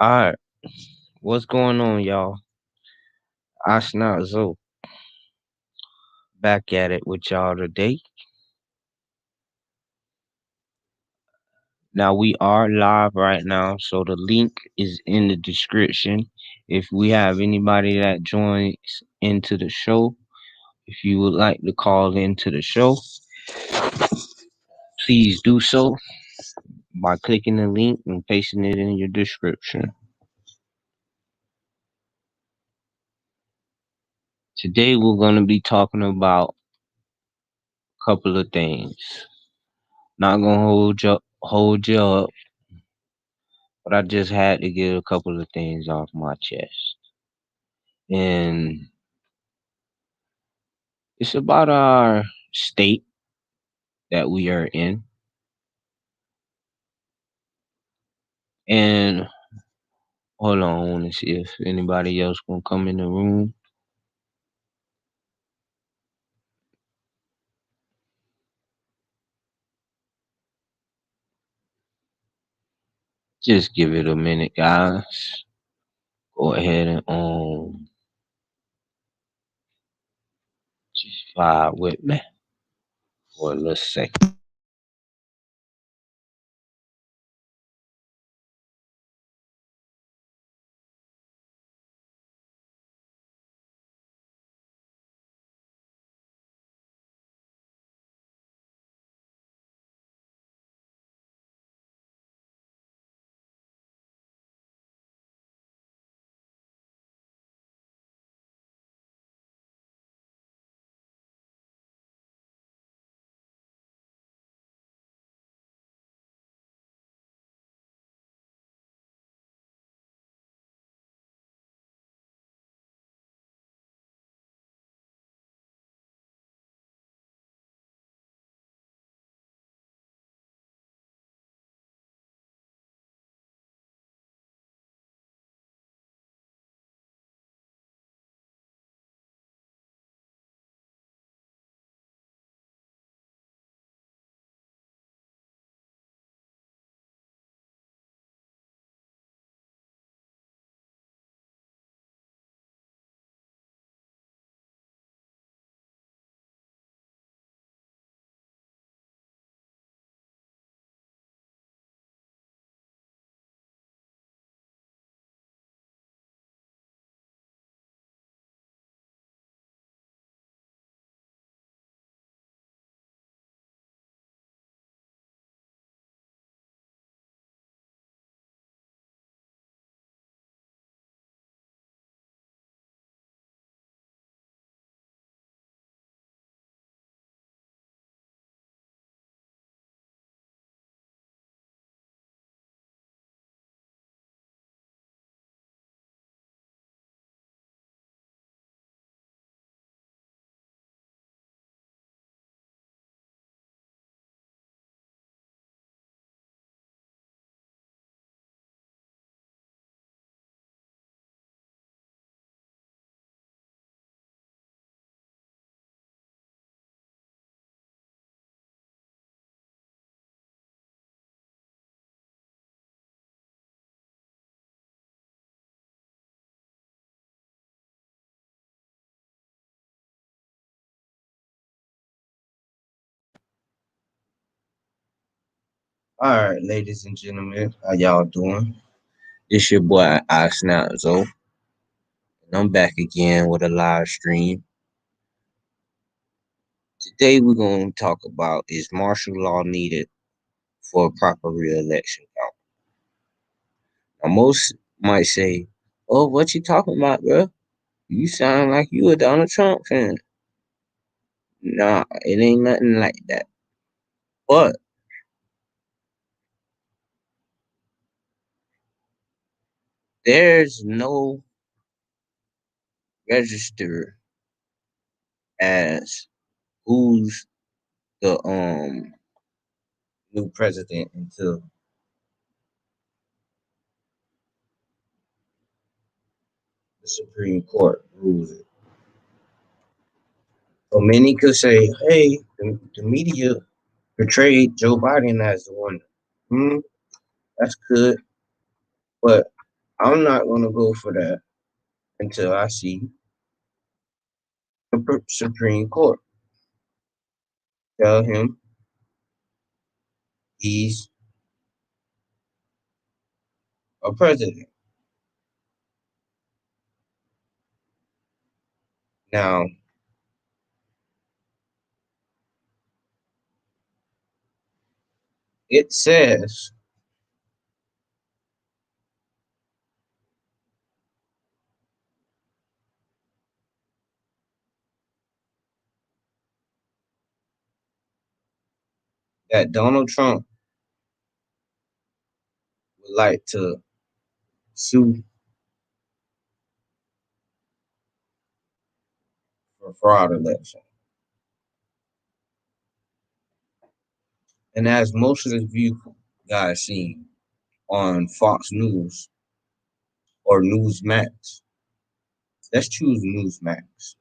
Alright, what's going on, y'all? I Snot Zo back at it with y'all today. Now we are live right now, so the link is in the description. If we have anybody that joins into the show, if you would like to call into the show, please do so by clicking the link and pasting it in your description. Today we're going to be talking about a couple of things. Not gonna hold you up, but I just had to get a couple of things off my chest. And it's about our state that we are in. And hold on, I want to see if anybody else gonna come in the room. Just give it a minute, guys. Go ahead and just vibe with me for a little second. All right, ladies and gentlemen, how y'all doing? It's your boy I Snot Zo, and I'm back again with a live stream. Today we're going to talk about, is martial law needed for a proper re-election count? Now, most might say, "Oh, what you talking about, bro? You sound like you a Donald Trump fan." Nah, it ain't nothing like that. But there's no register as who's the new president until the Supreme Court rules it. So many could say, "Hey, the media portrayed Joe Biden as the one." Hmm, that's good, but I'm not going to go for that until I see the Supreme Court tell him he's a president. Now, it says that Donald Trump would like to sue for fraud election. And as most of the view guys seen on Fox News or Newsmax, let's choose Newsmax.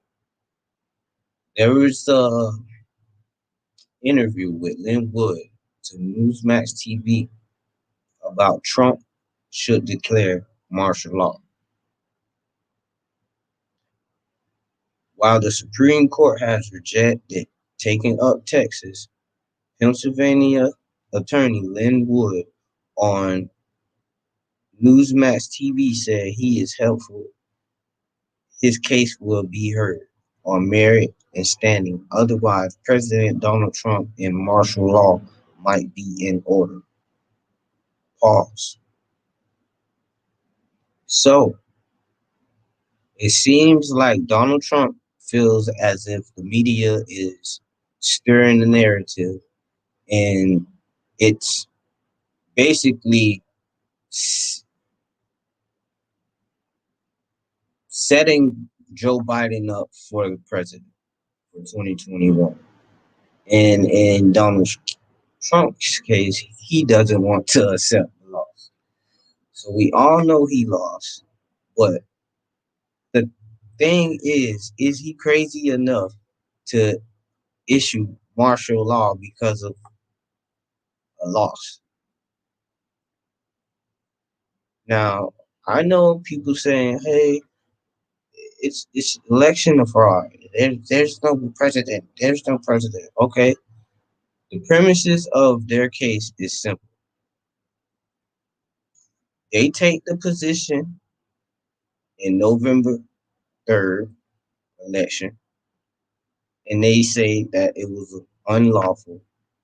There was a interview with Lynn Wood to Newsmax TV about Trump should declare martial law. While the Supreme Court has rejected taking up Texas, Pennsylvania attorney Lynn Wood on Newsmax TV said he is helpful. His case will be heard on merit and standing. Otherwise, President Donald Trump and martial law might be in order. Pause. So it seems like Donald Trump feels as if the media is stirring the narrative and it's basically setting Joe Biden up for the president for 2021. And in Donald Trump's case, he doesn't want to accept the loss. So we all know he lost. But the thing is he crazy enough to issue martial law because of a loss? Now, I know people saying, hey, it's election fraud. There's no president. There's no president. Okay. The premises of their case is simple. They take the position in November 3rd election and they say that it was unlawful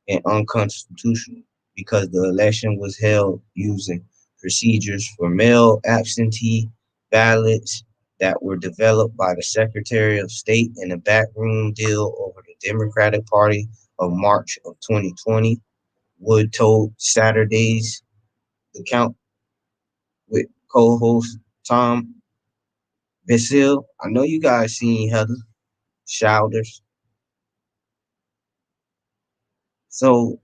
and unconstitutional because the election was held using procedures for mail absentee ballots that were developed by the Secretary of State in a backroom deal over the Democratic Party of March of 2020. Wood told Saturday's The Count with co-host Tom Basil. I know you guys seen Heather Shoulders. So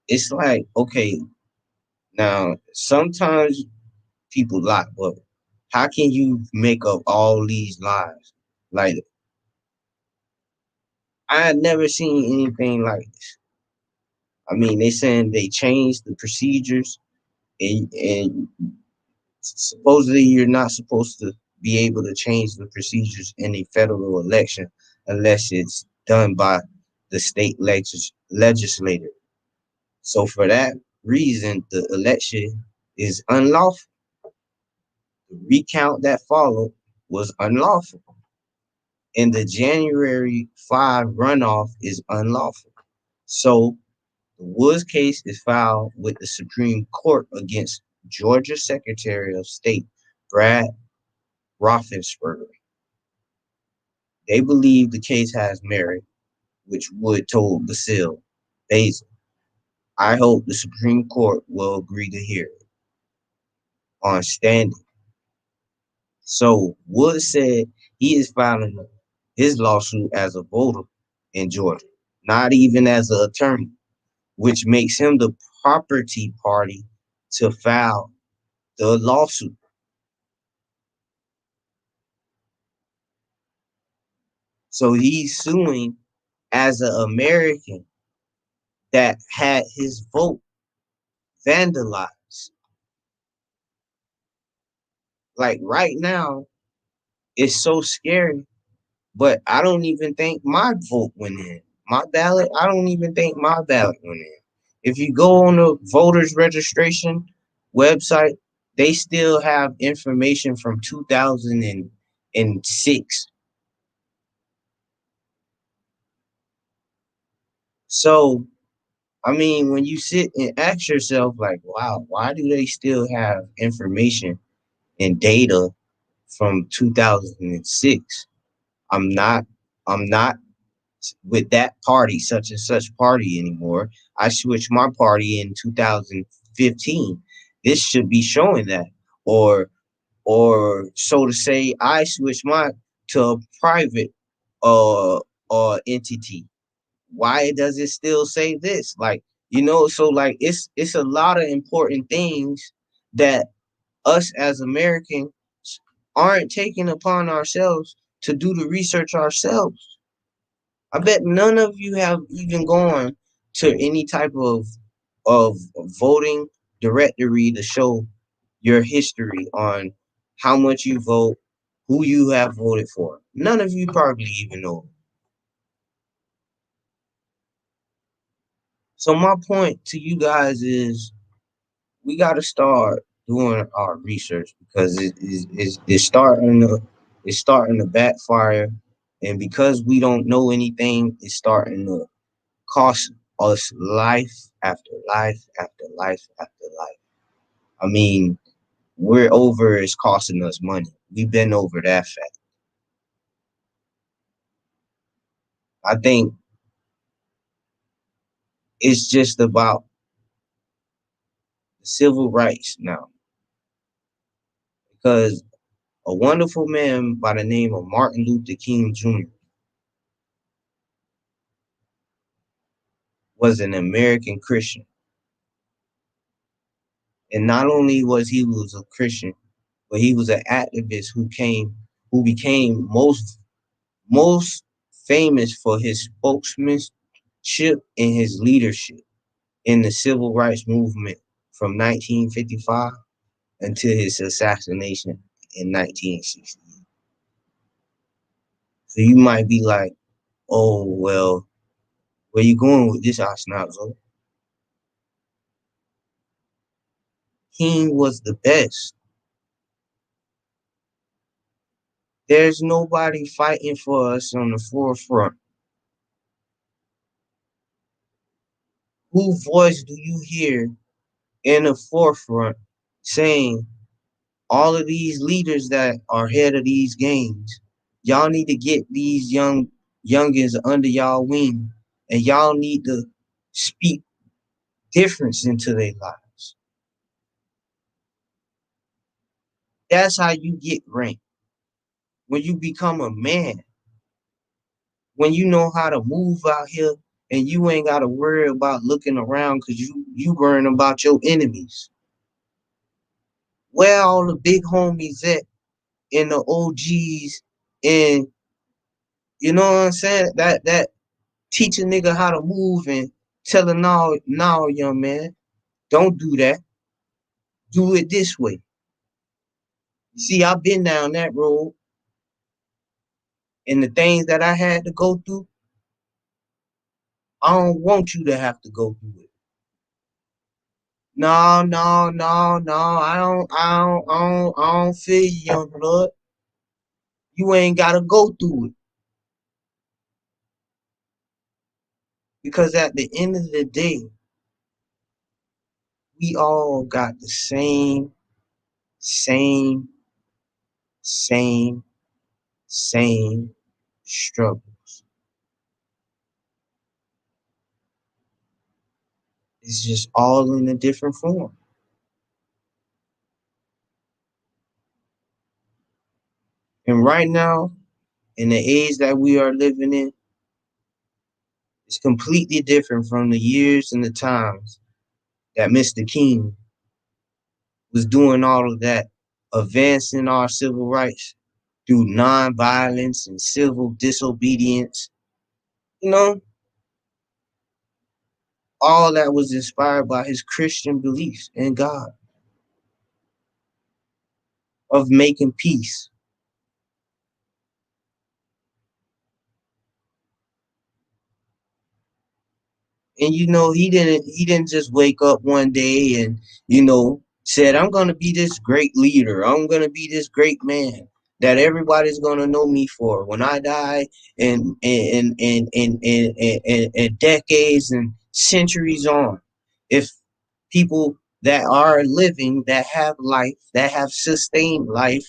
it's like, okay, now sometimes people lie, but how can you make up all these lies? Like I had never seen anything like this. I mean, they saying they changed the procedures and supposedly you're not supposed to be able to change the procedures in a federal election unless it's done by the state legislator. So for that reason, the election is unlawful. The recount that followed was unlawful. And the January 5 runoff is unlawful. So the Woods case is filed with the Supreme Court against Georgia Secretary of State Brad Raffensperger. They believe the case has merit, which Wood told Basil. I hope the Supreme Court will agree to hear it on standing. So Wood said he is filing his lawsuit as a voter in Georgia, not even as an attorney, which makes him the property party to file the lawsuit. So he's suing as an American that had his vote vandalized. Like right now, it's so scary. But I don't even think my vote went in. My ballot, I don't even think my ballot went in. If you go on the voters registration website, they still have information from 2006. So, I mean, when you sit and ask yourself, like, wow, why do they still have information and data from 2006? I'm not, I'm not with that party, such and such party anymore. I switched my party in 2015. This should be showing that. Or so to say, I switched my to a private uh entity. Why does it still say this? Like, so like it's a lot of important things that us as Americans aren't taking upon ourselves to do the research ourselves. I bet none of you have even gone to any type of voting directory to show your history on how much you vote, who you have voted for. None of you probably even know. So my point to you guys is we got to start doing our research because it's starting to backfire, and because we don't know anything, it's starting to cost us life after life after life after life. I mean, we're over it's costing us money. We've been over that fact. I think it's just about civil rights now because a wonderful man by the name of Martin Luther King Jr. was an American Christian. And not only was a Christian, but he was an activist who became most famous for his spokesmanship and his leadership in the civil rights movement from 1955 until his assassination in 1960. So you might be like, oh, well, where you going with this, Asnazo? King was the best. There's nobody fighting for us on the forefront. Whose voice do you hear in the forefront saying all of these leaders that are head of these games, y'all need to get these youngins under y'all wing, and y'all need to speak difference into their lives. That's how you get ranked. When you become a man, when you know how to move out here, and you ain't got to worry about looking around because you worrying about your enemies. Where all the big homies at and the OGs, and you know what I'm saying? That teach a nigga how to move and tell him now, young man, don't do that. Do it this way. See, I've been down that road, and the things that I had to go through, I don't want you to have to go through it. No, no, no, no. I don't feel you, young blood. You ain't gotta go through it. Because at the end of the day, we all got the same, same, same struggles. It's just all in a different form. And right now, in the age that we are living in, it's completely different from the years and the times that Mr. King was doing all of that, advancing our civil rights through nonviolence and civil disobedience. You know, all that was inspired by his Christian beliefs in God. of making peace. And he didn't just wake up one day and said, I'm gonna be this great leader. I'm gonna be this great man that everybody's gonna know me for when I die in decades and centuries on. If people that are living, that have life, that have sustained life,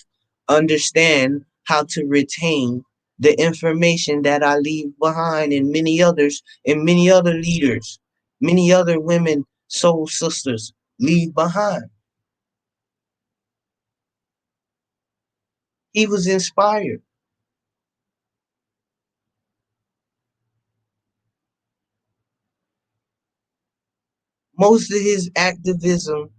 understand how to retain the information that I leave behind, and many other leaders, many other women, soul sisters leave behind. He was inspired. Most of his activism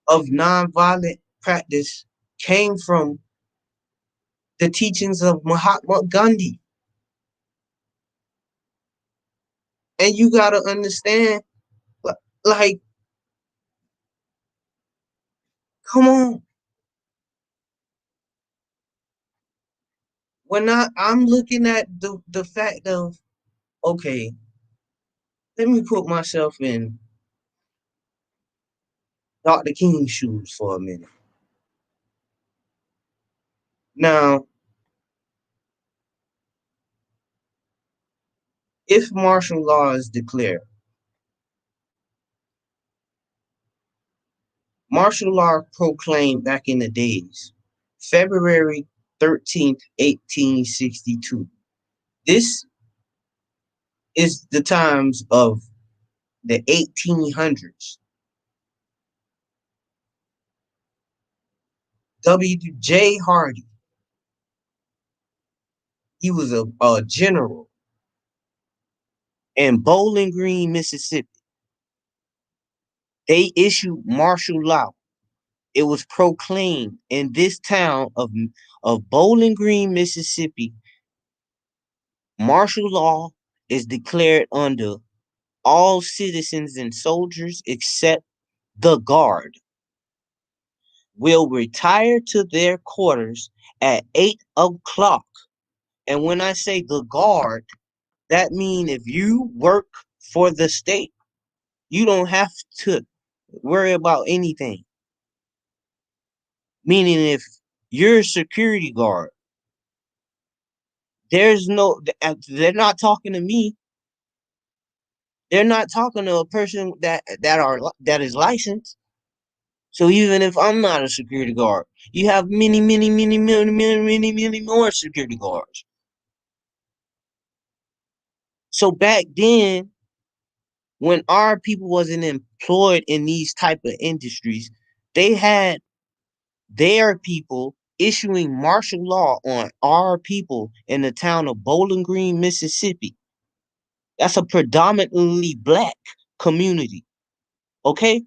of nonviolent practice came from the teachings of Mahatma Gandhi. And you got to understand, like, come on. When I'm looking at the fact of, okay, let me put myself in Dr. King's shoes for a minute. Now, if martial law is declared, martial law proclaimed back in the days, February 13th, 1862. This is the times of the 1800s. W.J. Hardy, he was a general in Bowling Green, Mississippi. They issued martial law. It was proclaimed in this town of Bowling Green, Mississippi. Martial law is declared under all citizens and soldiers except the guard will retire to their quarters at 8 o'clock. And when I say the guard, that means if you work for the state, you don't have to worry about anything. Meaning if you're a security guard, there's no, they're not talking to me. They're not talking to a person that is licensed. So even if I'm not a security guard, you have many, many, many, many, many, many, many more security guards. So back then, when our people wasn't employed in these type of industries, they had their people issuing martial law on our people in the town of Bowling Green, Mississippi. That's a predominantly black community. Okay?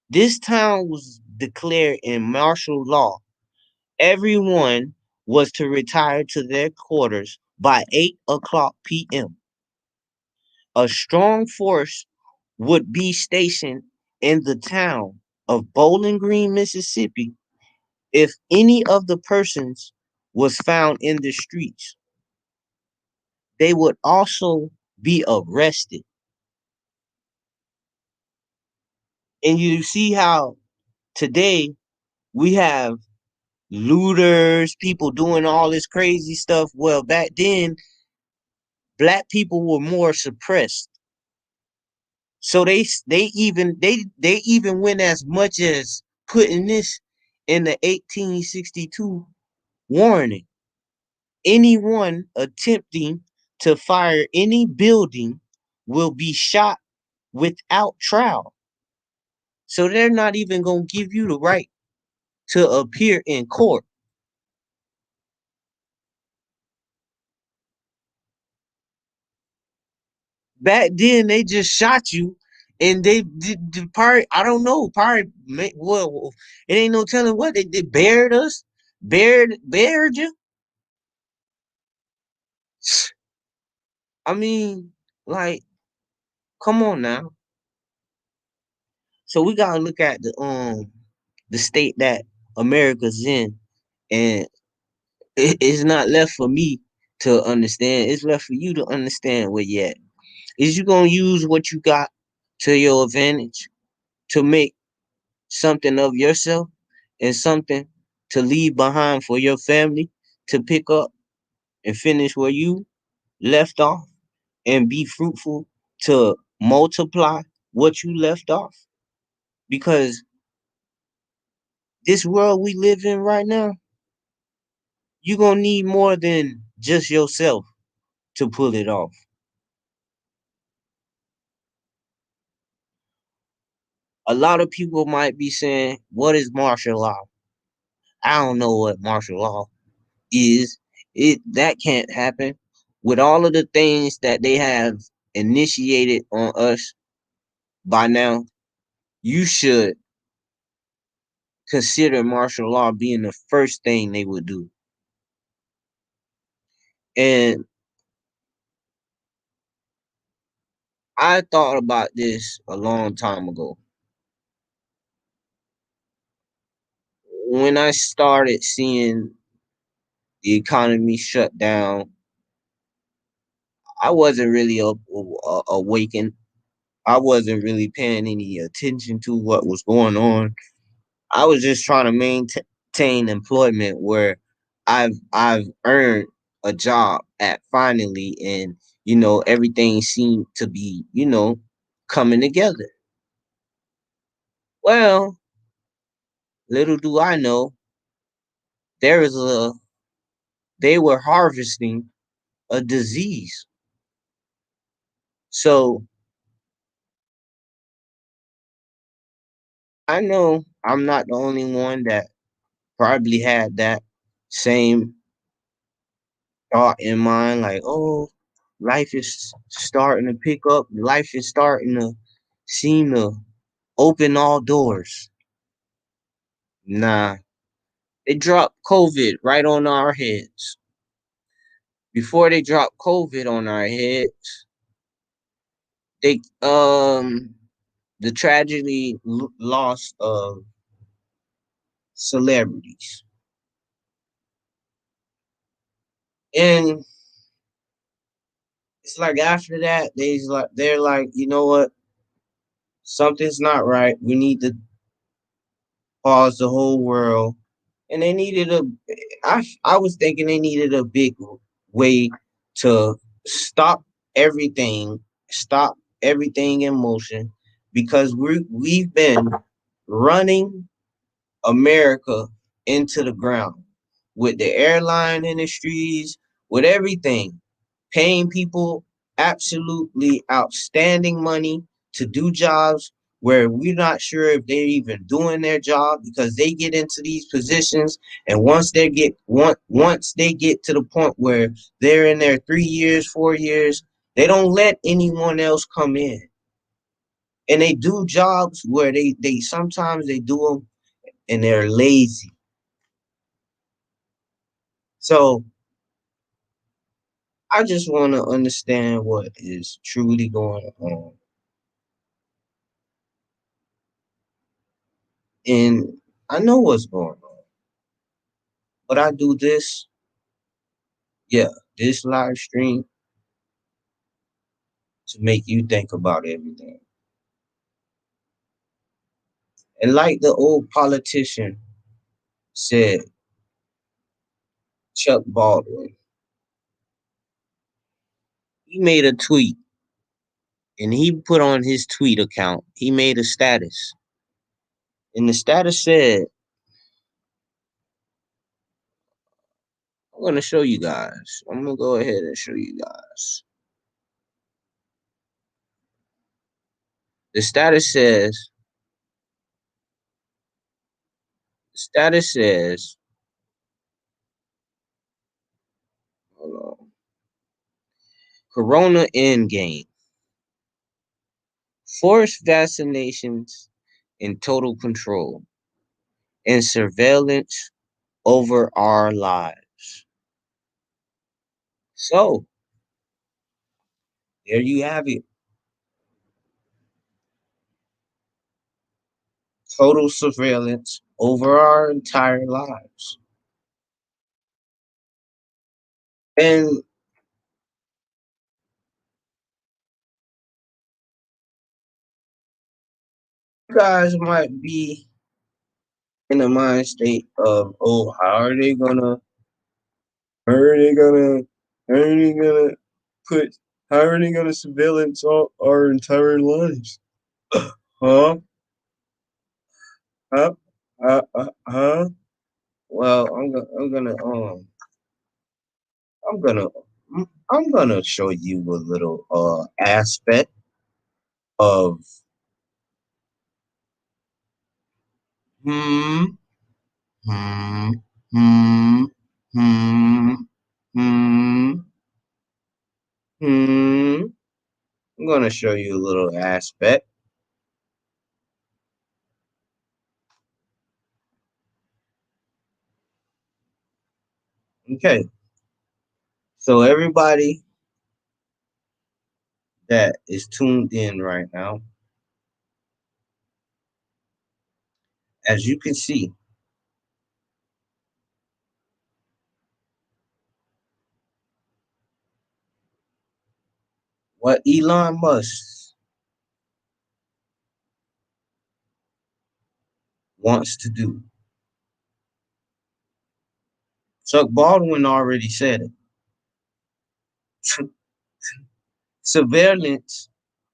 This town was declared in martial law. Everyone was to retire to their quarters by 8 o'clock p.m. A strong force would be stationed in the town of Bowling Green, Mississippi, if any of the persons was found in the streets. They would also be arrested. And you see how today we have looters, people doing all this crazy stuff. Well, back then, black people were more suppressed. So they even went as much as putting this in the 1862 warning. Anyone attempting to fire any building will be shot without trial. So they're not even going to give you the right to appear in court. Back then, they just shot you, and they did probably, I don't know, probably, well, it ain't no telling what they did. Buried us, buried you. I mean, like, come on now. So we gotta look at the state that America's in, and it's not left for me to understand. It's left for you to understand where you at. Is you gonna use what you got to your advantage to make something of yourself and something to leave behind for your family to pick up and finish where you left off and be fruitful to multiply what you left off? Because this world we live in right now, you're gonna need more than just yourself to pull it off. A lot of people might be saying, what is martial law? I don't know what martial law is. It that can't happen. With all of the things that they have initiated on us by now, you should consider martial law being the first thing they would do. And I thought about this a long time ago. When I started seeing the economy shut down, I wasn't really awakened. I wasn't really paying any attention to what was going on. I was just trying to maintain employment where I've earned a job at finally, and everything seemed to be coming together. Well, little do I know, there is a they were harvesting a disease. So I know I'm not the only one that probably had that same thought in mind, like, oh, life is starting to pick up, life is starting to seem to open all doors. Nah, they dropped COVID right on our heads. Before they dropped COVID on our heads, they the tragedy loss of celebrities. And it's like after that, they're like, you know what? Something's not right. We need to pause the whole world. And they needed I was thinking they needed a big way to stop everything, stop everything in motion, because we've been running America into the ground with the airline industries, with everything, paying people absolutely outstanding money to do jobs where we're not sure if they're even doing their job, because they get into these positions, and once they get to the point where they're in their 3 years, 4 years, they don't let anyone else come in, and they do jobs where they sometimes they do them and they're lazy. So I just want to understand what is truly going on. And I know what's going on. But I do this, yeah, this live stream to make you think about everything. And like the old politician said, Chuck Baldwin, he made a tweet, and he put on his tweet account, he made a status. And the status said, I'm going to show you guys. I'm going to go ahead and show you guys. The status says, status says, hold on, Corona endgame, forced vaccinations and total control, and surveillance over our lives. So, there you have it. total surveillance over our entire lives. And you guys might be in a mind state of, oh, how are they gonna, how are they gonna put, how are they gonna surveillance all our entire lives? Huh? Huh? Huh? Well, I'm gonna, I'm gonna show you a little aspect of hmm, hmm, hmm, hmm, hmm, hmm. I'm gonna show you a little aspect. Okay, so everybody that is tuned in right now, as you can see, what Elon Musk wants to do. Chuck Baldwin already said it. Surveillance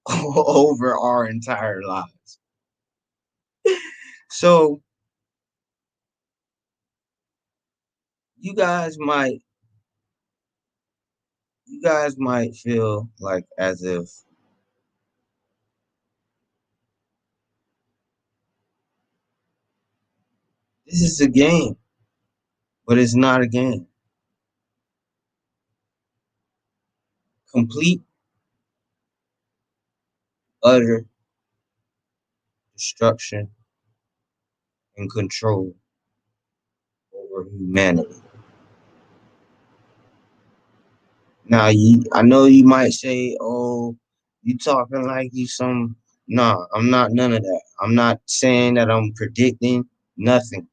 over our entire lives. So you guys might you guys might feel like as if this is a game, but it's not a game. Complete, utter destruction and control over humanity. Now, I know you might say, "Oh, you talking like you some." Nah, I'm not none of that. I'm not saying that I'm predicting nothing.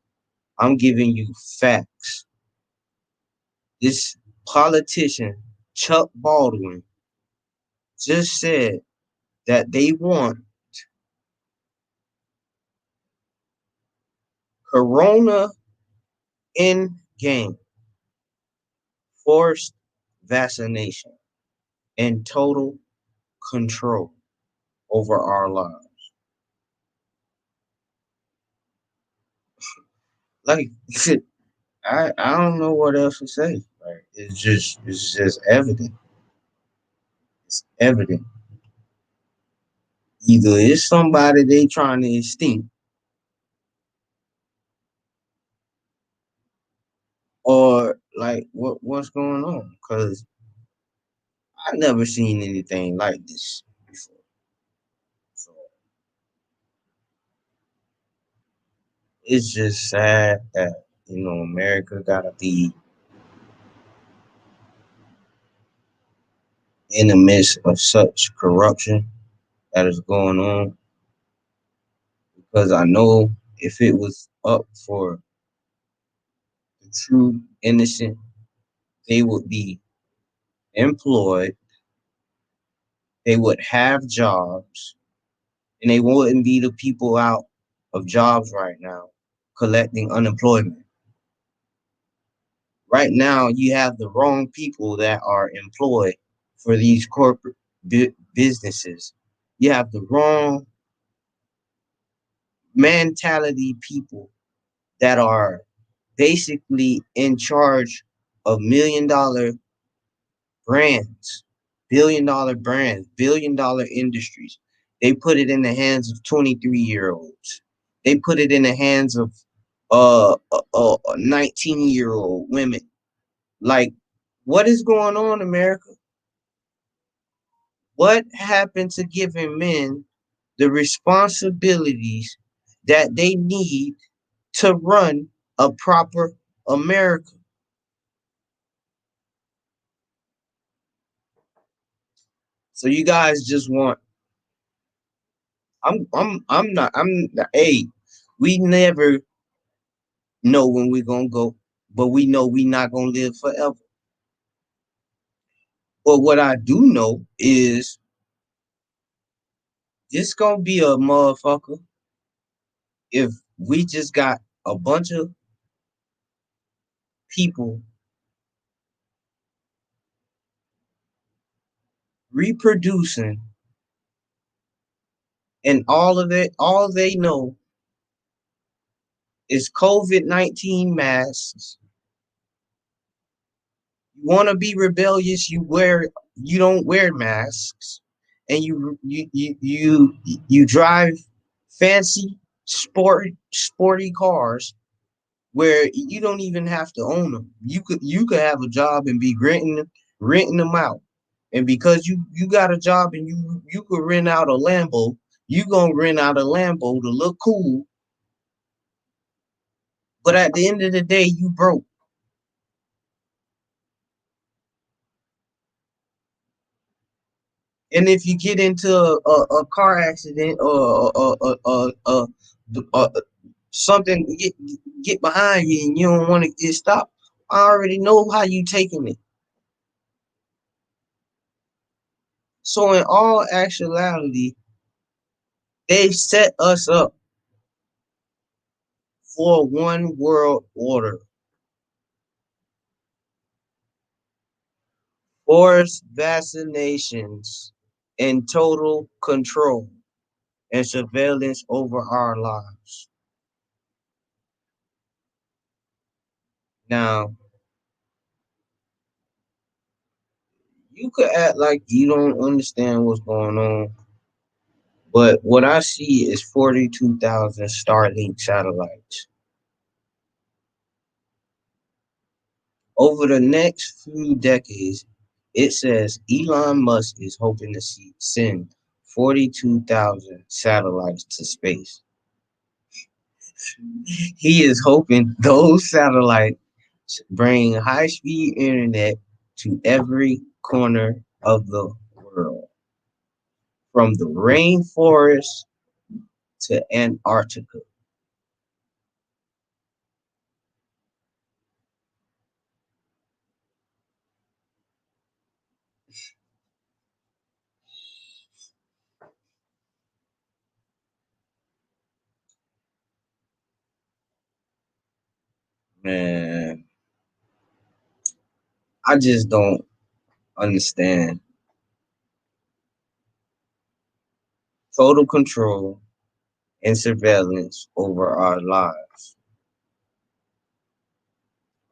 I'm giving you facts. This politician, Chuck Baldwin, just said that they want Corona in game, forced vaccination, and total control over our lives. Like I don't know what else to say. Like it's just evident. It's evident. Either it's somebody they trying to extinct, or like what's going on? Because I never seen anything like this before. So it's just sad that America gotta be in the midst of such corruption that is going on. Because I know if it was up for the true innocent, they would be employed, they would have jobs, and they wouldn't be the people out of jobs right now collecting unemployment. Right now, you have the wrong people that are employed for these corporate businesses. You have the wrong mentality people that are basically in charge of $1 million brands, $1 billion industries. They put it in the hands of 23-year-olds. They put it in the hands of 19-year-old women. Like, what is going on, America? What happened to giving men the responsibilities that they need to run a proper America? So you guys just want I'm not hey, We never know when we're gonna go, but we know we not gonna live forever. But what I do know is this gonna be a motherfucker if we just got a bunch of people reproducing and all they know is COVID-19 masks. You want to be rebellious, you don't wear masks, and you drive fancy sporty cars where you don't even have to own them. You could have a job and be renting them out. And because you got a job and you could rent out a Lambo, you gonna rent out a Lambo to look cool, but at the end of the day, you broke. And if you get into a car accident or something get behind you and you don't want to get stopped, I already know how you taking it. So in all actuality, they set us up for one world order, forced vaccinations, and total control and surveillance over our lives. Now, you could act like you don't understand what's going on, but what I see is 42,000 Starlink satellites. Over the next few decades, it says Elon Musk is hoping to send 42,000 satellites to space. He is hoping those satellites bring high speed internet to every corner of the world, from the rainforest to Antarctica. Man, I just don't understand. Total control and surveillance over our lives,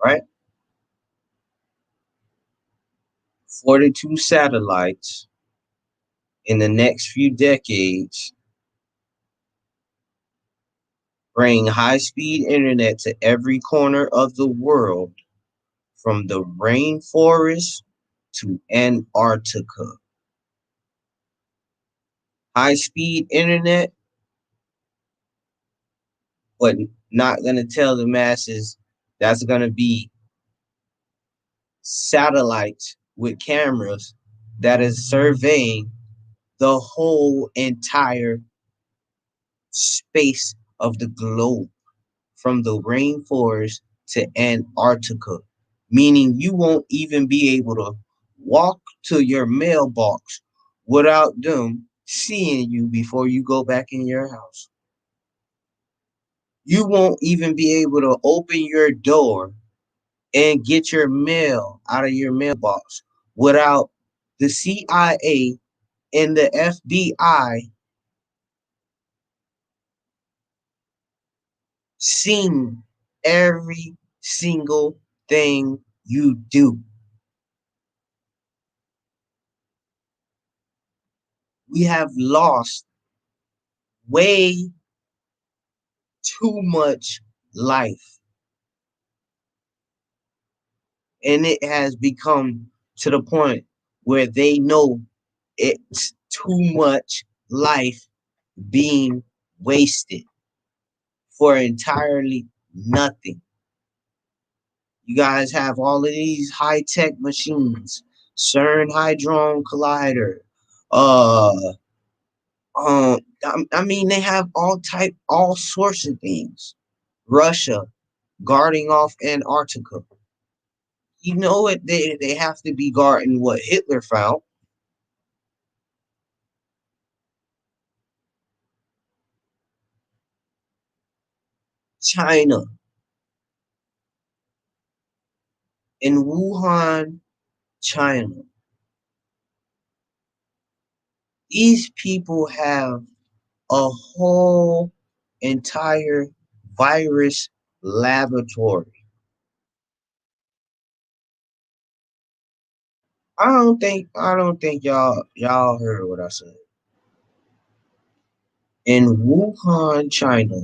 right? 42 satellites in the next few decades bring high speed internet to every corner of the world, from the rainforest to Antarctica. High speed internet, but not going to tell the masses that's going to be satellites with cameras that is surveying the whole entire space of the globe, from the rainforest to Antarctica, meaning you won't even be able to walk to your mailbox without them seeing you before you go back in your house. You won't even be able to open your door and get your mail out of your mailbox without the CIA and the FBI seeing every single thing you do. We have lost way too much life, and it has become to the point where they know it's too much life being wasted for entirely nothing. You guys have all of these high tech machines, CERN Hadron Collider, uh, I mean, they have all sorts of things. Russia guarding off Antarctica. You know it. They have to be guarding what Hitler found. China in Wuhan, China. These people have a whole entire virus laboratory. I don't think y'all heard what I said. In Wuhan, China,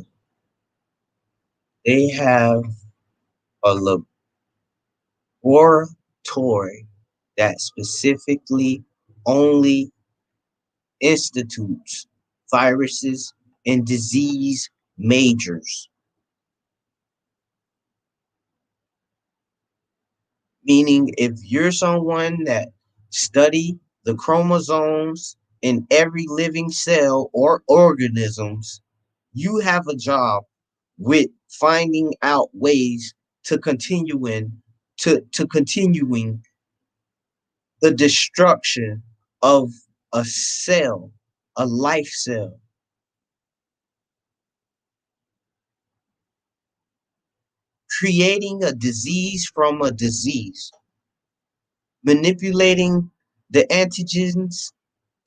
they have a laboratory that specifically only institutes viruses and disease majors, meaning if you're someone that study the chromosomes in every living cell or organisms, you have a job with finding out ways to continuing the destruction of a cell, a life cell, creating a disease from a disease, manipulating the antigens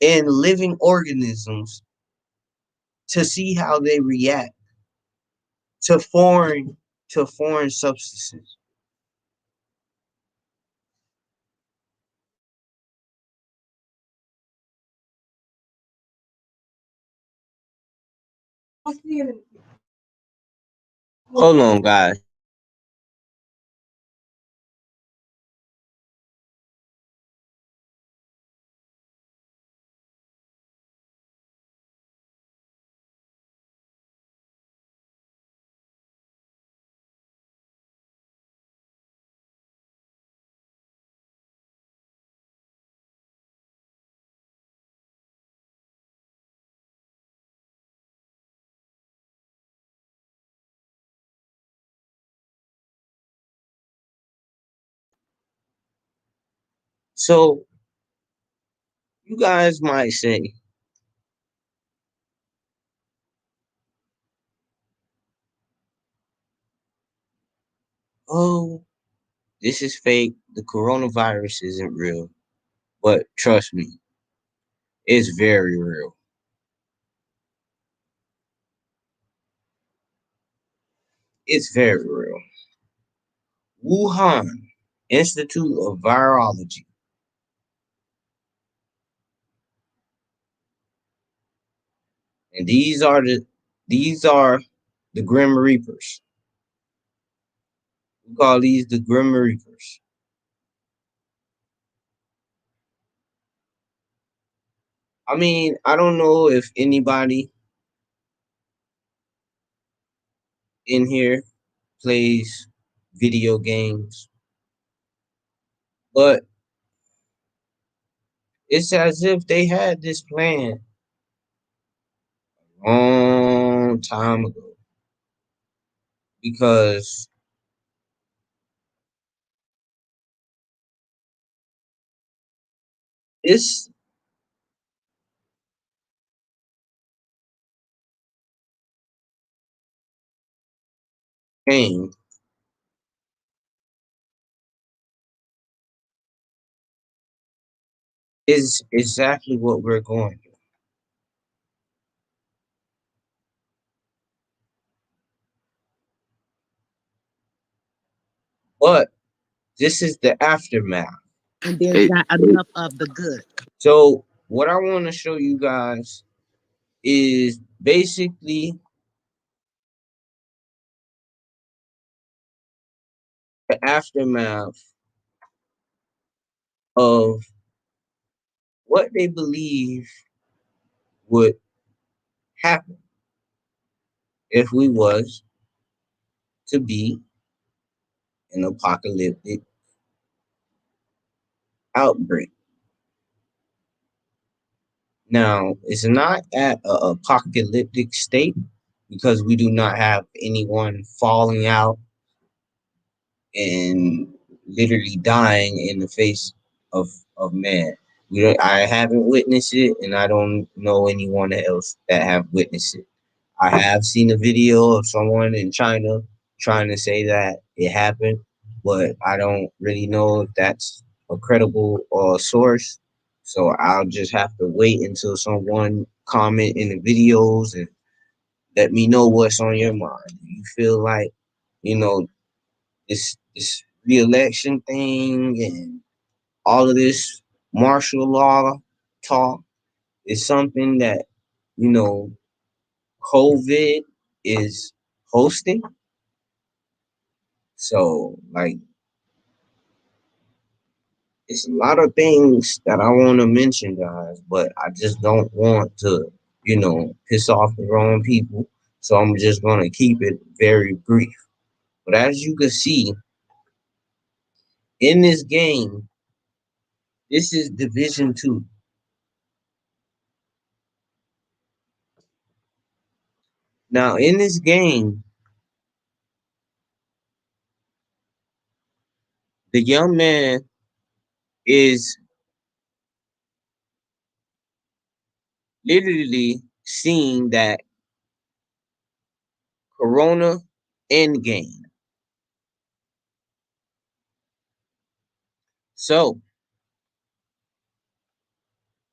in living organisms to see how they react to foreign substances. Hold on, guys. So you guys might say, "Oh, this is fake. The coronavirus isn't real." But trust me, it's very real. It's very real. Wuhan Institute of Virology, and these are the Grim Reapers. We call these the Grim Reapers. I mean, I don't know if anybody in here plays video games, but it's as if they had this plan a long time ago because this game is exactly what we're going through. But this is the aftermath. And there's not enough of the good. So what I want to show you guys is basically the aftermath of what they believe would happen if we was to be an apocalyptic outbreak. Now, it's not at a apocalyptic state because we do not have anyone falling out and literally dying in the face of man. I haven't witnessed it, and I don't know anyone else that have witnessed it. I have seen a video of someone in China trying to say that it happened, but I don't really know if that's a credible source. So I'll just have to wait until someone comment in the videos and let me know what's on your mind. Do you feel like, you know, this re-election thing and all of this martial law talk is something that, you know, COVID is hosting? So, like, it's a lot of things that I want to mention, guys, but I just don't want to, piss off the wrong people. So I'm just going to keep it very brief. But as you can see in this game, this is Division 2. Now, in this game, the young man is literally seeing that Corona endgame. So,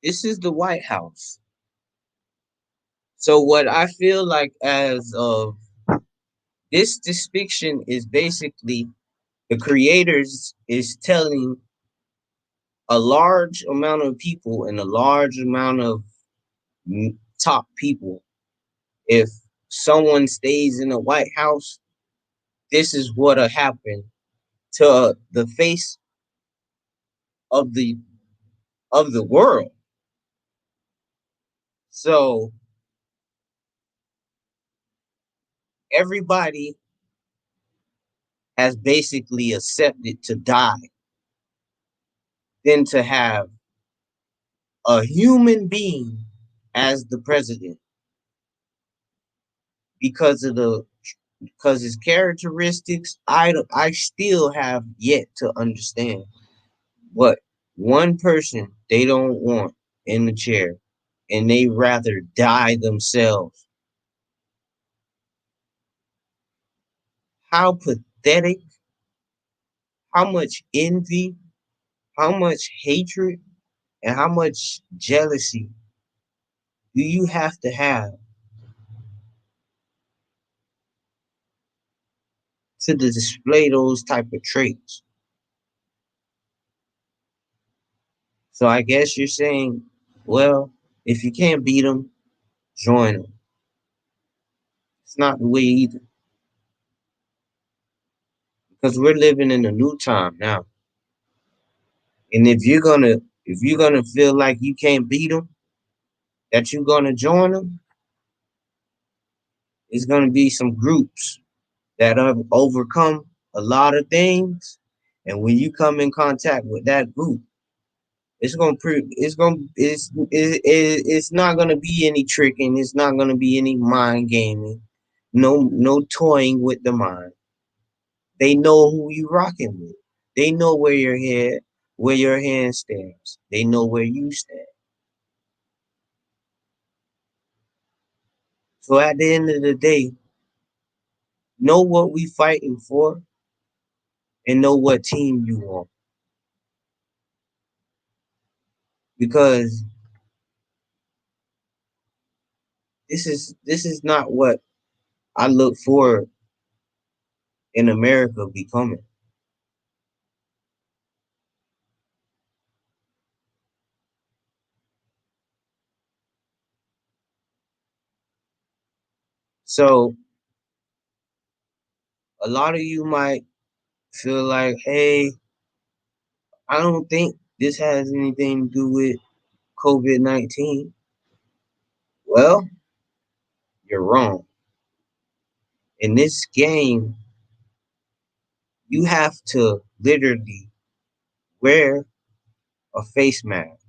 this is the White House. So, what I feel like as of this fiction is basically the creators is telling a large amount of people and a large amount of top people, if someone stays in the White House, this is what'll happen to the face of the world. So everybody has basically accepted to die than to have a human being as the president because of the because his characteristics. I still have yet to understand what one person they don't want in the chair, and they rather die themselves. How pathetic, how much envy, how much hatred, and how much jealousy do you have to display those type of traits? So I guess you're saying, well, if you can't beat them, join them. It's not the way either, because we're living in a new time now. And if you're gonna feel like you can't beat them, that you're gonna join them, it's gonna be some groups that have overcome a lot of things, and when you come in contact with that group, it's not gonna be any tricking. It's not gonna be any mind gaming. No toying with the mind. They know who you rocking with. They know where your hand stands. They know where you stand. So at the end of the day, know what we fighting for and know what team you want. Because this is not what I look for in America becoming. So a lot of you might feel like, hey, I don't think this has anything to do with COVID-19. Well, you're wrong. In this game, you have to literally wear a face mask.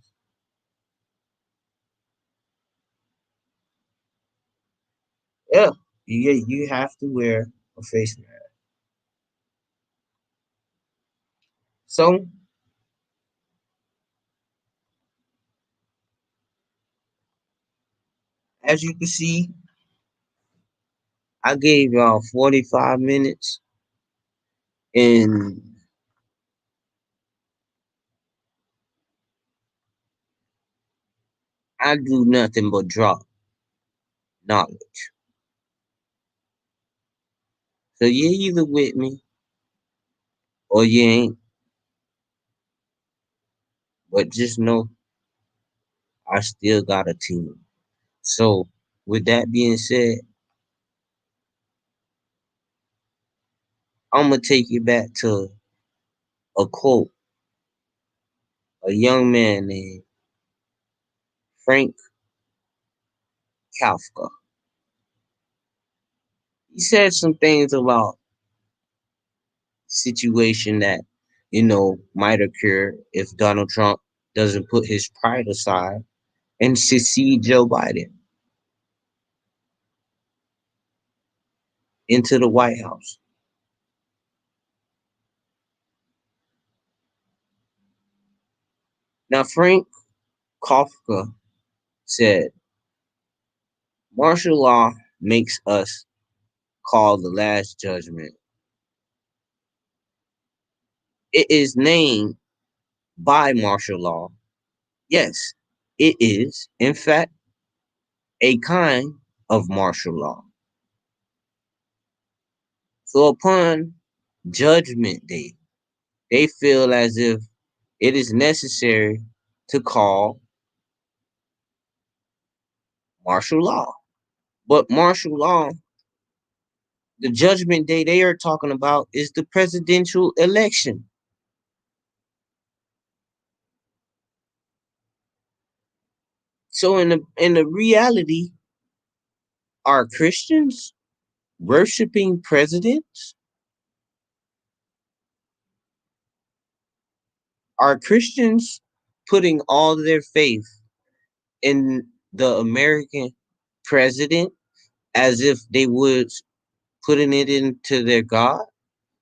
Yeah, you have to wear a face mask. So as you can see, I gave y'all 45 minutes, and I do nothing but drop knowledge. So you're either with me or you ain't, but just know I still got a team. So with that being said, I'm gonna take you back to a quote, a young man named Frank Kafka. He said some things about situation that might occur if Donald Trump doesn't put his pride aside and succeed Joe Biden into the White House. Now, Frank Kafka said, martial law makes us call the last judgment. It is named by martial law. Yes, it is, in fact, a kind of martial law. So upon Judgment Day, they feel as if it is necessary to call martial law. But martial law, the Judgment Day they are talking about is the presidential election. So in the reality, are Christians worshiping presidents? Are Christians putting all their faith in the American president as if they would putting it into their God,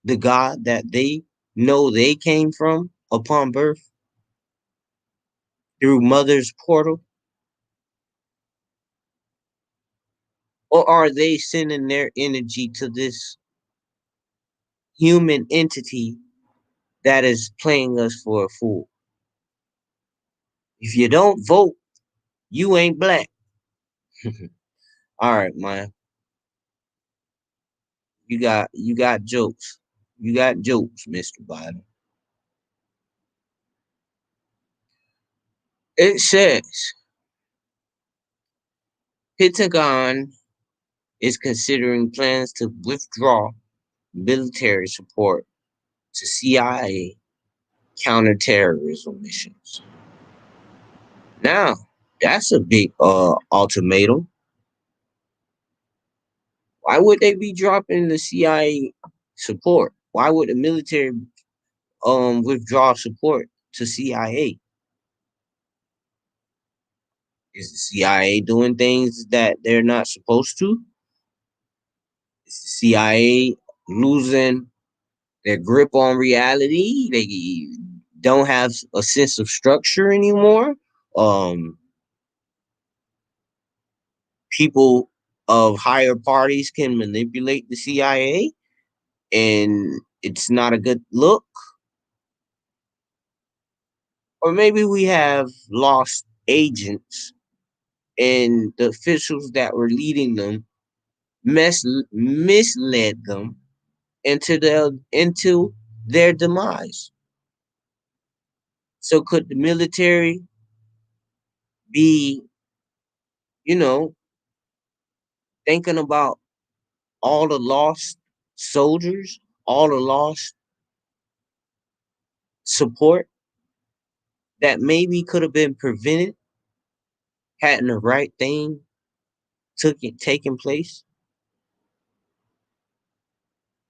the God that they know they came from upon birth through mother's portal? Or are they sending their energy to this human entity that is playing us for a fool? If you don't vote, you ain't black. All right, man. You got jokes. You got jokes, Mr. Biden. It says Pentagon is considering plans to withdraw military support to CIA counterterrorism missions. Now, that's a big ultimatum. Why would they be dropping the CIA support? Why would the military withdraw support to CIA? Is the CIA doing things that they're not supposed to? Is the CIA losing their grip on reality? They don't have a sense of structure anymore. Um, People of higher parties can manipulate the CIA, and it's not a good look. Or maybe we have lost agents, and the officials that were leading them misled them into their demise. So could the military be, you know, thinking about all the lost soldiers, all the lost support that maybe could have been prevented hadn't the right thing taken place?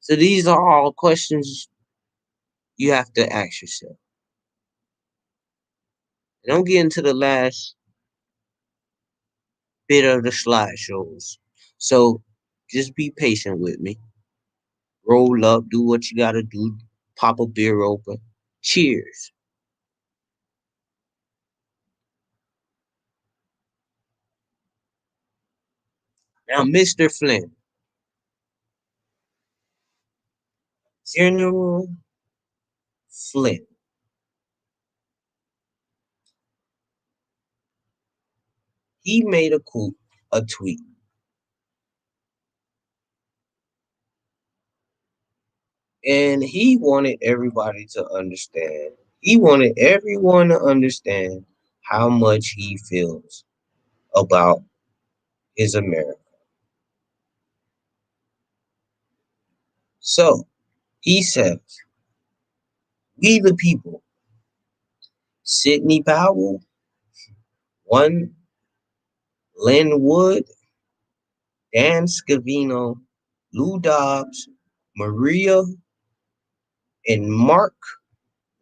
So these are all questions you have to ask yourself. And I'm getting to the last bit of the slideshows. So Just be patient with me. Roll up, do what you gotta do, pop a beer open. Cheers. Now, Mr. Flynn, General Flynn, he made a tweet, and he wanted everybody to understand. He wanted everyone to understand how much he feels about his America. So he says, "We the people, Sidney Powell, one Lynn Wood, Dan Scavino, Lou Dobbs, Maria, and Mark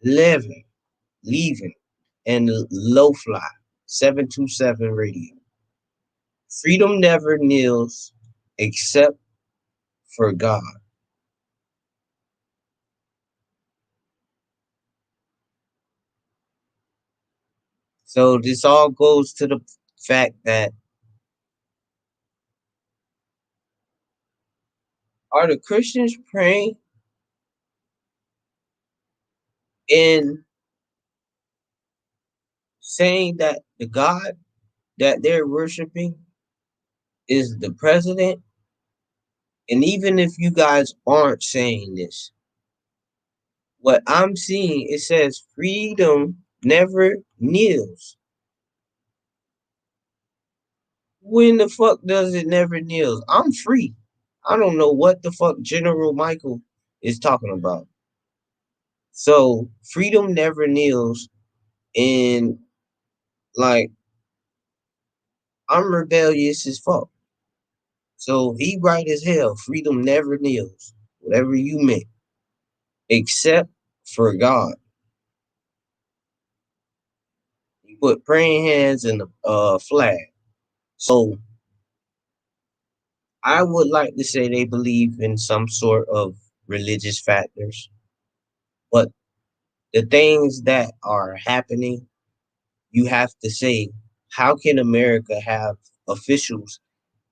Levin, Levin, and Lowfly, 727 Radio. Freedom never kneels except for God." So this all goes to the fact that, are the Christians praying and saying that the God that they're worshiping is the president? And even if you guys aren't saying this, what I'm seeing, it says freedom never kneels. When the fuck does it never kneels? I'm free. I don't know what the fuck General Michael is talking about. So freedom never kneels, and like, I'm rebellious as fuck. So he right as hell. Freedom never kneels. Whatever you meant, except for God. He put praying hands in the flag. So I would like to say they believe in some sort of religious factors, but the things that are happening, you have to say, how can America have officials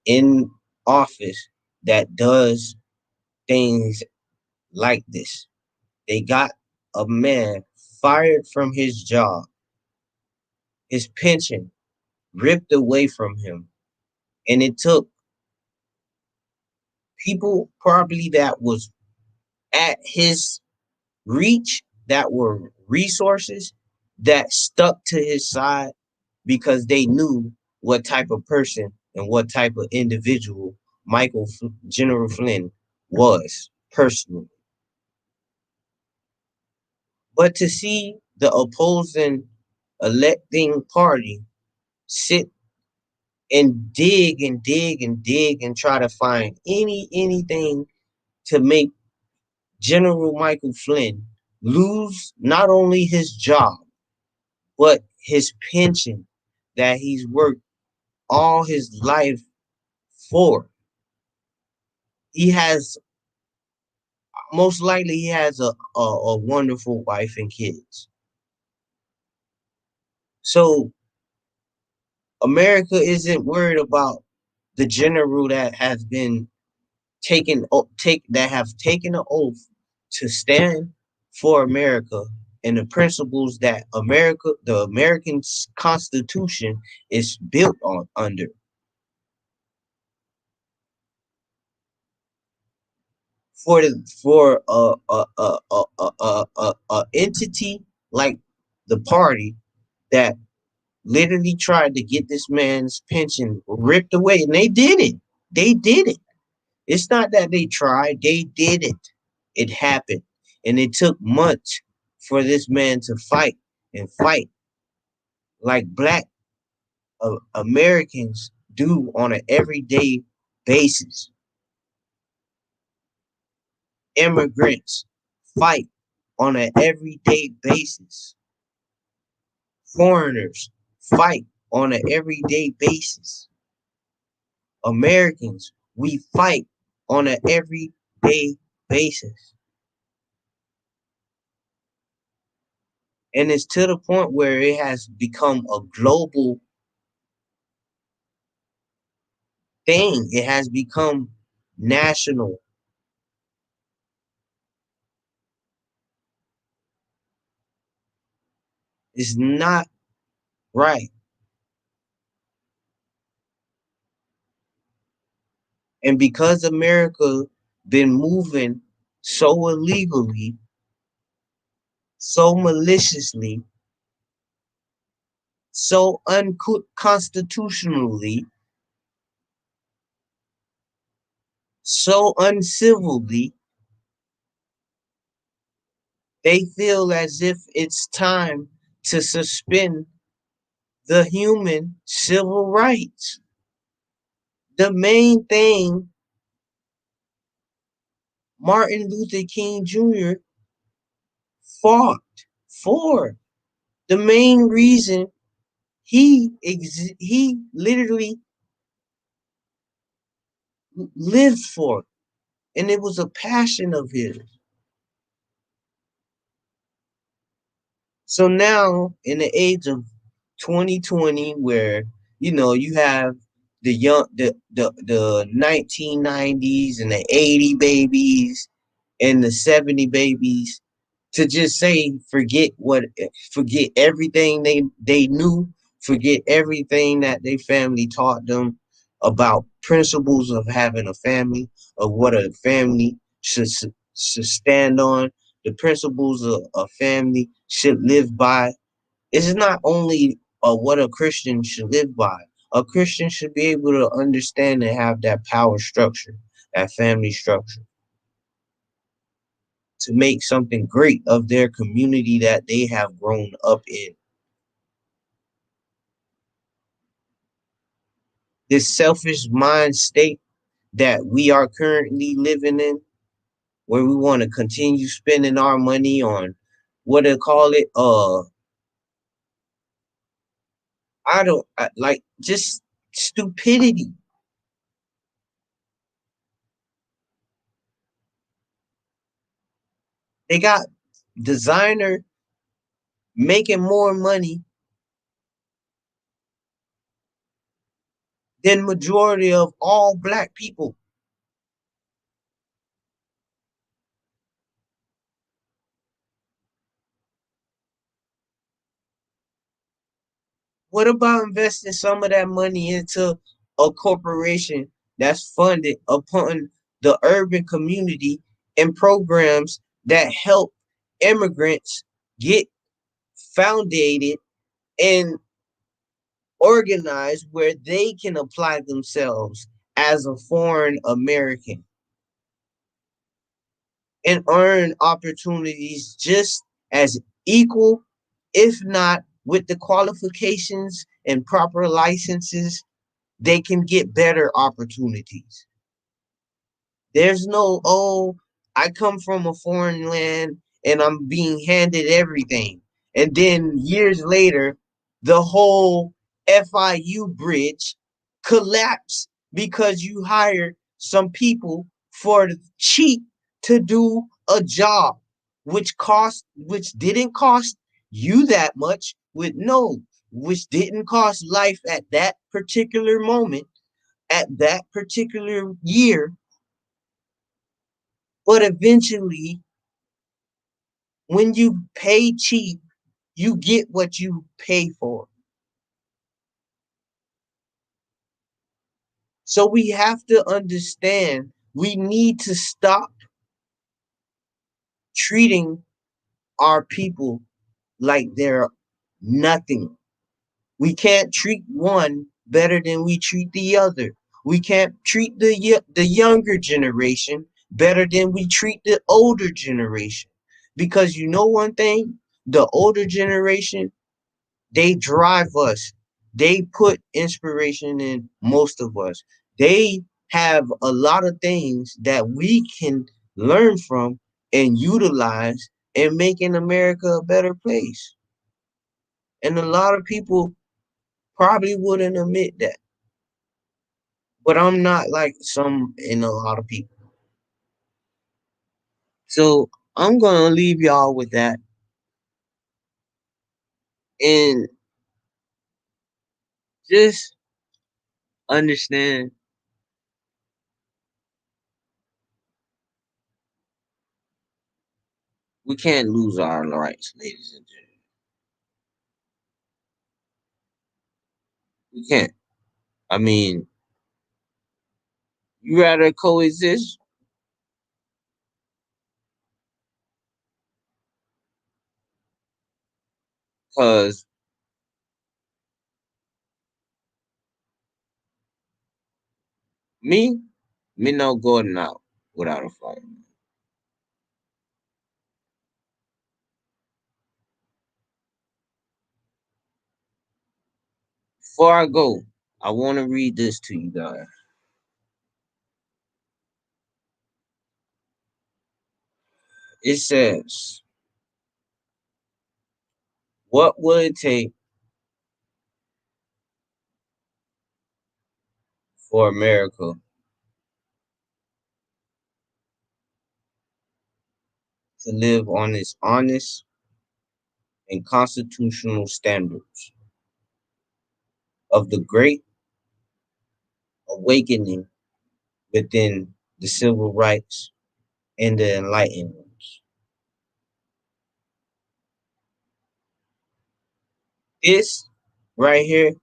in office that does things like this? They got a man fired from his job, his pension ripped away from him, and it took people probably that was at his reach, that were resources, that stuck to his side because they knew what type of person and what type of individual General Flynn was personally. But to see the opposing electing party sit and dig and dig and dig and try to find anything to make General Michael Flynn lose not only his job, but his pension that he's worked all his life for. He has, most likely he has a wonderful wife and kids. So America isn't worried about the general that has been that have taken an oath to stand for America and the principles that the American Constitution is built on under. For a entity like the party that literally tried to get this man's pension ripped away, and they did it. They did it. It's not that they tried, they did it. It happened. And it took months for this man to fight and fight like black Americans do on an everyday basis. Immigrants fight on an everyday basis. Foreigners fight on an everyday basis. Americans we fight on an everyday basis. And it's to the point where it has become a global thing. It has become national. It's not right. And because America been moving so illegally, so maliciously, so unconstitutionally, so uncivilly, they feel as if it's time to suspend the human civil rights. The main thing Martin Luther King Jr. fought for, the main reason he literally lived for, and it was a passion of his. So now, in the age of 2020, where you have the 1990s and the 80 babies and the 70 babies, to just say forget everything they knew, forget everything that their family taught them about principles of having a family, of what a family should stand on, the principles of a family should live by. It's not only what a Christian should live by. A Christian should be able to understand and have that power structure, that family structure, to make something great of their community that they have grown up in. This selfish mind state that we are currently living in, where we want to continue spending our money on what they call it, like just stupidity. They got designer making more money than majority of all black people. What about investing some of that money into a corporation that's funded upon the urban community and programs that help immigrants get founded and organized where they can apply themselves as a foreign American and earn opportunities just as equal, if not with the qualifications and proper licenses, they can get better opportunities. There's no, oh, I come from a foreign land and I'm being handed everything. And then years later, the whole FIU bridge collapsed because you hired some people for cheap to do a job, which didn't cost you that much, which didn't cost life at that particular moment, at that particular year, but eventually, when you pay cheap, you get what you pay for. So we have to understand we need to stop treating our people like they're nothing. We can't treat one better than we treat the other. We can't treat the younger generation better than we treat the older generation. Because you know one thing, the older generation, they drive us. They put inspiration in most of us. They have a lot of things that we can learn from and utilize in making America a better place. And a lot of people probably wouldn't admit that. but I'm not like some and a lot of people. So I'm gonna leave y'all with that, and just understand we can't lose our rights, ladies and gentlemen. We can't. I mean, you rather coexist, cause me, me no going out without a fight. Before I go, I want to read this to you guys. It says, "What would it take for America to live on its honest and constitutional standards of the great awakening within the civil rights and the enlightenment?" This right here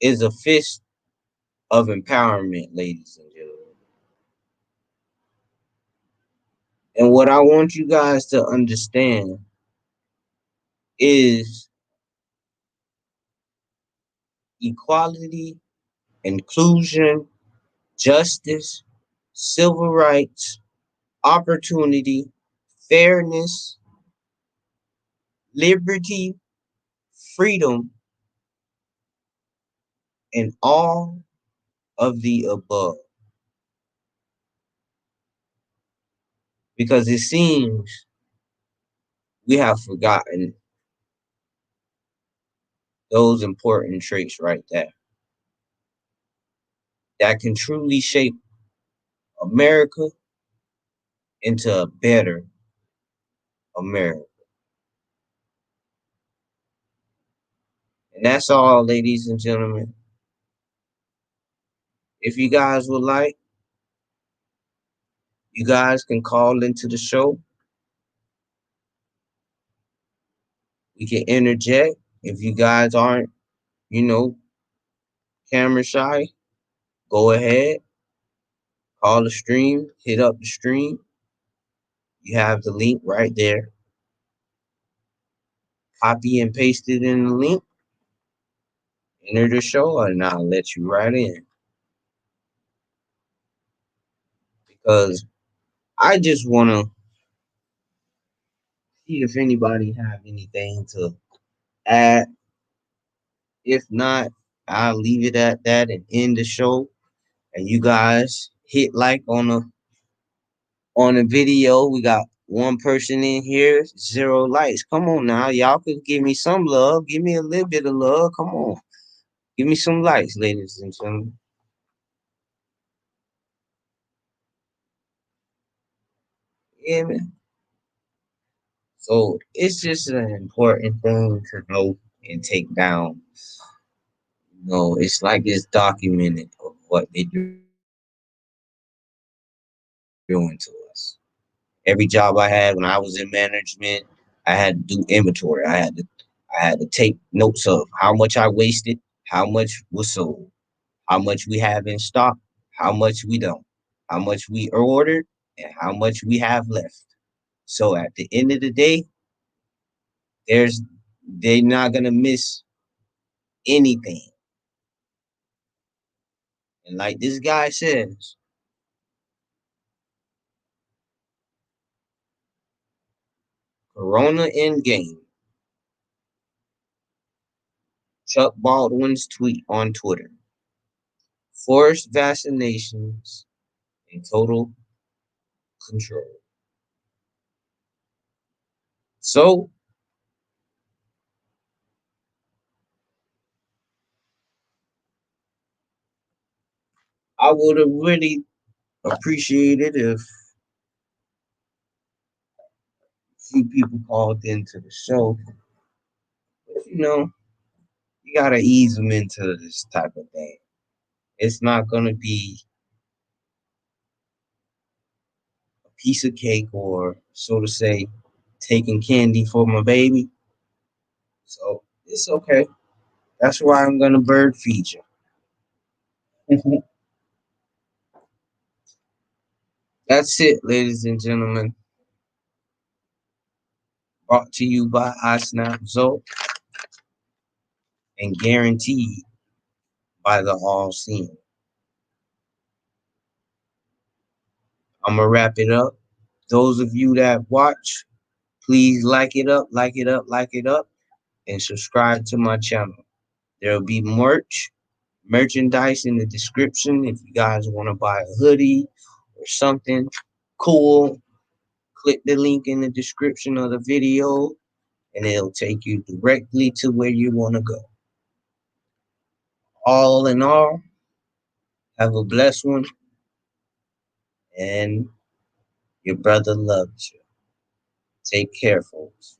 is a fist of empowerment, ladies and gentlemen. And what I want you guys to understand is equality, inclusion, justice, civil rights, opportunity, fairness, liberty, freedom, and all of the above. Because it seems we have forgotten those important traits right there that can truly shape America into a better America. And that's all, ladies and gentlemen. If you guys would like, you guys can call into the show. We can interject. If you guys aren't, you know, camera shy, go ahead, call the stream, hit up the stream. You have the link right there. Copy and paste it in the link, enter the show, and I'll let you right in. Because I just want to see if anybody have anything to add. If not, I'll leave it at that and end the show. And you guys hit like on the video. We got one person in here, 0 likes. Come on now, y'all could give me some love. Give me a little bit of love. Come on, give me some likes, ladies and gentlemen. Yeah, man. So it's just an important thing to know and take down. It's like it's documented of what they're doing to us. Every job I had when I was in management, I had to do inventory. I had to take notes of how much I wasted, how much was sold, how much we have in stock, how much we don't, how much we ordered, and how much we have left. So at the end of the day, there's they're not gonna miss anything. And like this guy says, Corona Endgame, Chuck Baldwin's tweet on Twitter, forced vaccinations and total control. So I would have really appreciated if a few people called into the show. But, you gotta ease them into this type of thing. It's not gonna be a piece of cake or, so to say, taking candy for my baby. So it's okay. That's why I'm gonna bird feed you. That's it, ladies and gentlemen. Brought to you by iSnap Zoe and guaranteed by the All Seeing. I'm gonna wrap it up. Those of you that watch, please like it up, like it up, like it up, and subscribe to my channel. There'll be merchandise in the description. If you guys want to buy a hoodie or something cool, click the link in the description of the video and it'll take you directly to where you want to go. All in all, have a blessed one, and your brother loves you. Take care, folks.